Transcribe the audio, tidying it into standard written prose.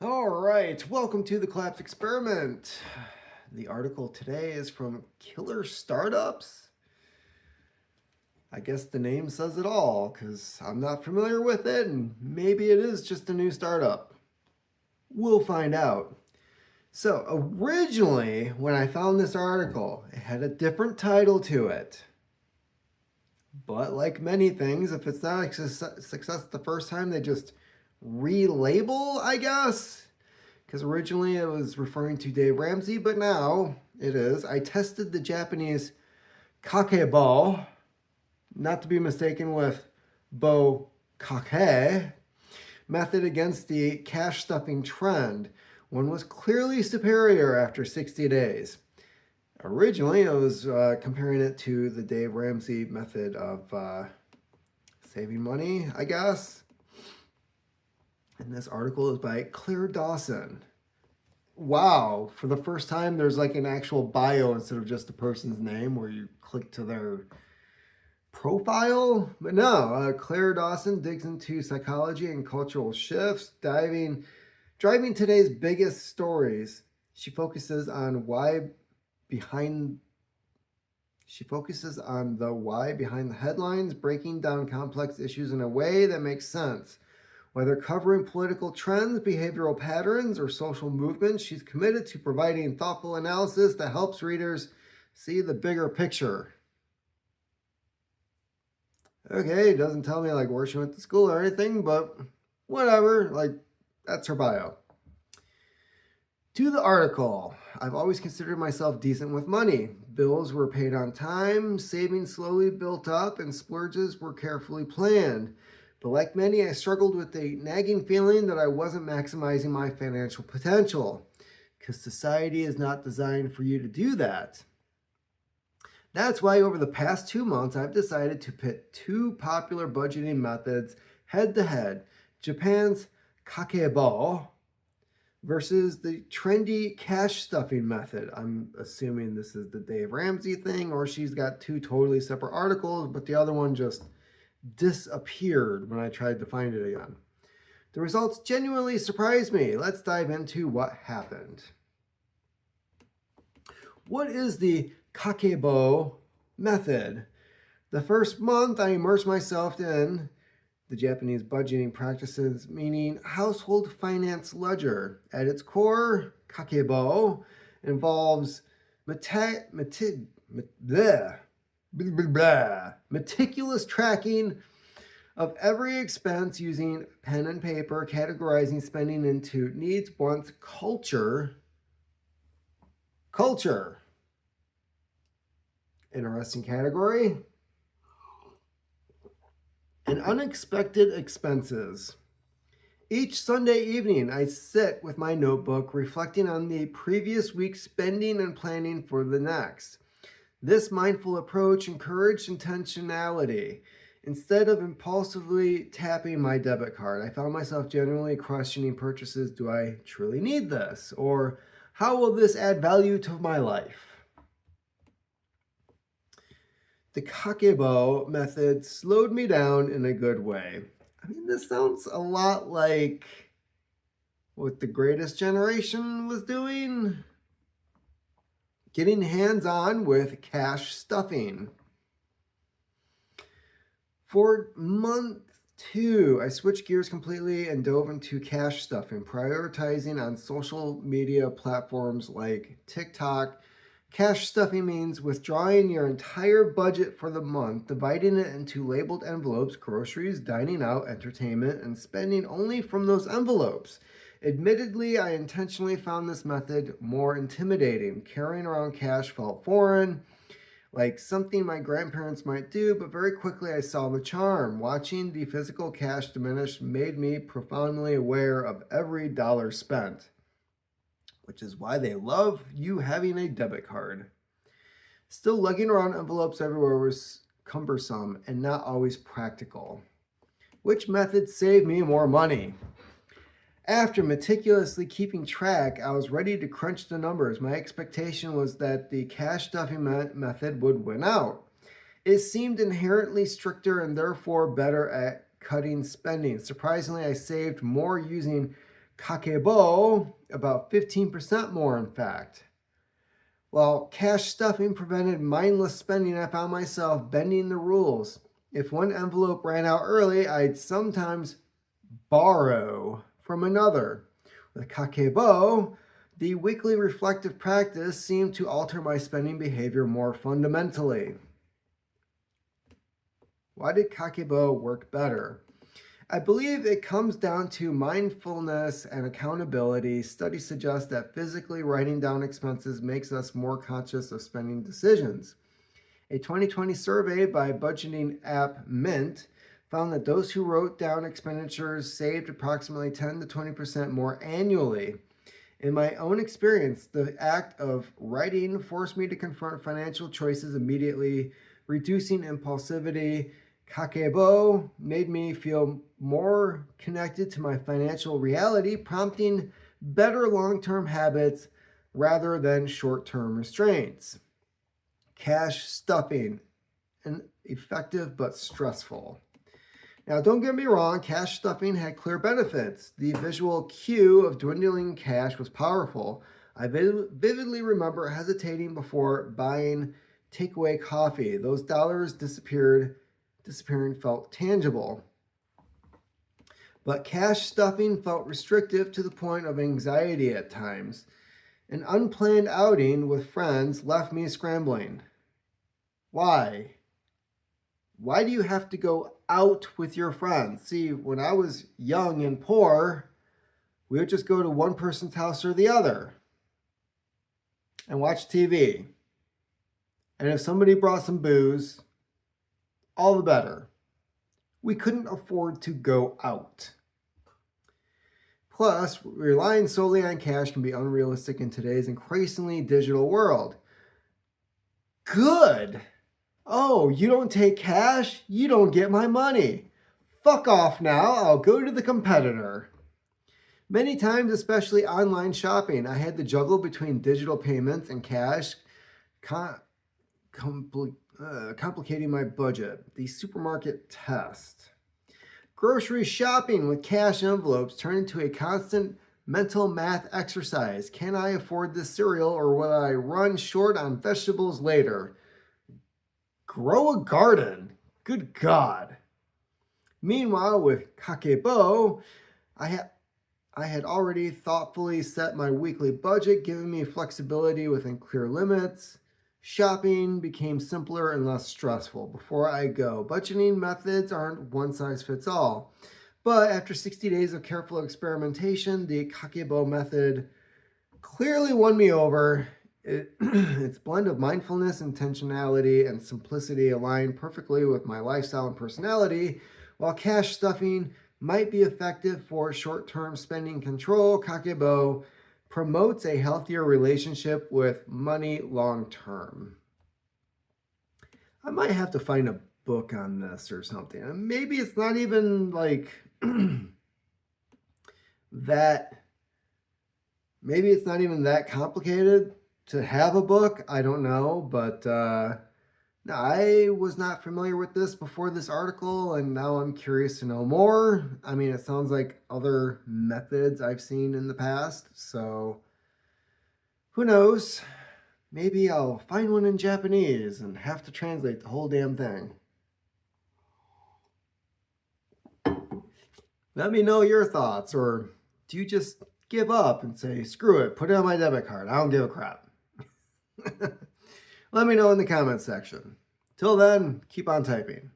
All right, welcome to the Collapse Experiment. The article today is from Killer Startups. I guess the name says it all because I'm not familiar with it and maybe it is just a new startup. We'll find out. So, originally, when I found this article, it had a different title to it. But like many things, if it's not a success the first time, they just relabel, I guess. Because originally it was referring to Dave Ramsey, but now it is. I tested the Japanese Kakeibo, not to be mistaken with Bo Kake, method against the cash stuffing trend. One was clearly superior after 60 days. Originally, I was comparing it to the Dave Ramsey method of saving money, I guess. And this article is by Claire Dawson. Wow, for the first time, there's like an actual bio instead of just the person's name where you click to their profile. But no, Claire Dawson digs into psychology and cultural shifts, driving today's biggest stories. She focuses on the why behind the headlines, breaking down complex issues in a way that makes sense. Whether covering political trends, behavioral patterns, or social movements, she's committed to providing thoughtful analysis that helps readers see the bigger picture. Okay, it doesn't tell me like where she went to school or anything, but whatever, like that's her bio. To the article, I've always considered myself decent with money. Bills were paid on time, savings slowly built up, and splurges were carefully planned. But like many, I struggled with the nagging feeling that I wasn't maximizing my financial potential, because society is not designed for you to do that. That's why over the past 2 months, I've decided to pit two popular budgeting methods head to head: Japan's Kakeibo versus the trendy cash stuffing method. I'm assuming this is the Dave Ramsey thing, or she's got two totally separate articles, but the other one just disappeared when I tried to find it again. The results genuinely surprised me. Let's dive into what happened. What is the Kakeibo method? The first month, I immersed myself in the Japanese budgeting practices, meaning household finance ledger. At its core, Kakeibo involves meticulous tracking of every expense using pen and paper, categorizing spending into needs, wants, culture. Interesting category. And unexpected expenses. Each Sunday evening, I sit with my notebook, reflecting on the previous week's spending and planning for the next. This mindful approach encouraged intentionality. Instead of impulsively tapping my debit card, I found myself genuinely questioning purchases. Do I truly need this? Or how will this add value to my life? The Kakeibo method slowed me down in a good way. I mean, this sounds a lot like what the greatest generation was doing. Getting hands-on with cash stuffing. For month 2, I switched gears completely and dove into cash stuffing, prioritizing on social media platforms like TikTok. Cash stuffing means withdrawing your entire budget for the month, dividing it into labeled envelopes: groceries, dining out, entertainment, and spending only from those envelopes. Admittedly, I intentionally found this method more intimidating. Carrying around cash felt foreign, like something my grandparents might do, but very quickly I saw the charm. Watching the physical cash diminish made me profoundly aware of every dollar spent, which is why they love you having a debit card. Still, lugging around envelopes everywhere was cumbersome and not always practical. Which method saved me more money? After meticulously keeping track, I was ready to crunch the numbers. My expectation was that the cash stuffing method would win out. It seemed inherently stricter and therefore better at cutting spending. Surprisingly, I saved more using Kakeibo, about 15% more, in fact. While cash stuffing prevented mindless spending, I found myself bending the rules. If one envelope ran out early, I'd sometimes borrow from another. With Kakeibo, the weekly reflective practice seemed to alter my spending behavior more fundamentally. Why did Kakeibo work better? I believe it comes down to mindfulness and accountability. Studies suggest that physically writing down expenses makes us more conscious of spending decisions. A 2020 survey by budgeting app Mint found that those who wrote down expenditures saved approximately 10 to 20% more annually. In my own experience, the act of writing forced me to confront financial choices immediately, reducing impulsivity. Kakeibo made me feel more connected to my financial reality, prompting better long-term habits rather than short-term restraints. Cash stuffing, effective but stressful. Now, don't get me wrong, cash stuffing had clear benefits. The visual cue of dwindling cash was powerful. I vividly remember hesitating before buying takeaway coffee. Those dollars disappearing felt tangible. But cash stuffing felt restrictive to the point of anxiety at times. An unplanned outing with friends left me scrambling. Why? Why do you have to go out with your friends? See, when I was young and poor, we would just go to one person's house or the other and watch TV. And if somebody brought some booze, all the better. We couldn't afford to go out. Plus, relying solely on cash can be unrealistic in today's increasingly digital world. Good. Oh, you don't take cash? You don't get my money. Fuck off now. I'll go to the competitor. Many times, especially online shopping, I had to juggle between digital payments and cash, complicating my budget. The supermarket test. Grocery shopping with cash envelopes turned into a constant mental math exercise. Can I afford this cereal, or will I run short on vegetables later? Grow a garden. Good God. Meanwhile, with Kakeibo, I had already thoughtfully set my weekly budget, giving me flexibility within clear limits. Shopping became simpler and less stressful. Before I go, budgeting methods aren't one size fits all. But after 60 days of careful experimentation, the Kakeibo method clearly won me over. Its blend of mindfulness, intentionality, and simplicity align perfectly with my lifestyle and personality. While cash stuffing might be effective for short-term spending control, Kakeibo promotes a healthier relationship with money long-term. I might have to find a book on this or something. Maybe it's not even like that. Maybe it's not even that complicated to have a book. I don't know, but no, I was not familiar with this before this article, and now I'm curious to know more. I mean, it sounds like other methods I've seen in the past, so who knows? Maybe I'll find one in Japanese and have to translate the whole damn thing. Let me know your thoughts, or do you just give up and say, screw it, put it on my debit card, I don't give a crap. Let me know in the comments section. Till then, keep on typing.